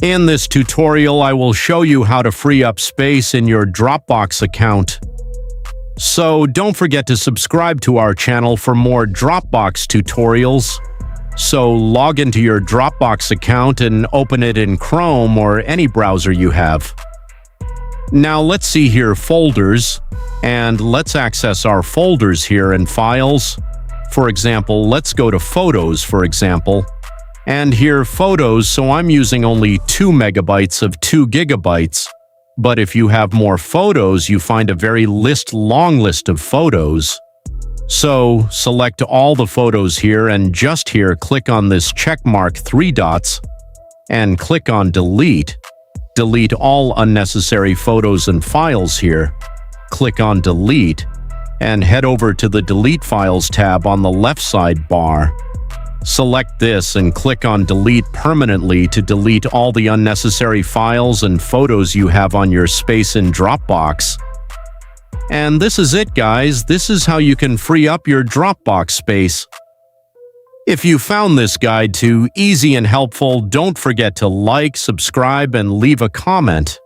In this tutorial, I will show you how to free up space in your Dropbox account. So don't forget to subscribe to our channel for more Dropbox tutorials. So log into your Dropbox account and open it in Chrome or any browser you have. Now let's see here folders, and let's access our folders here in Files. For example, let's go to Photos, for example. And here Photos, so I'm using only 2 megabytes of 2 gigabytes. But if you have more photos, you find a very long list of photos. So select all the photos here, and just here click on this check mark 3 dots and click on Delete. Delete all unnecessary photos and files here. Click on Delete and head over to the Delete Files tab on the left side bar. Select this and click on Delete permanently to delete all the unnecessary files and photos you have on your space in Dropbox. And this is it, guys. This is how you can free up your Dropbox space. If you found this guide too easy and helpful, don't forget to like, subscribe, and leave a comment.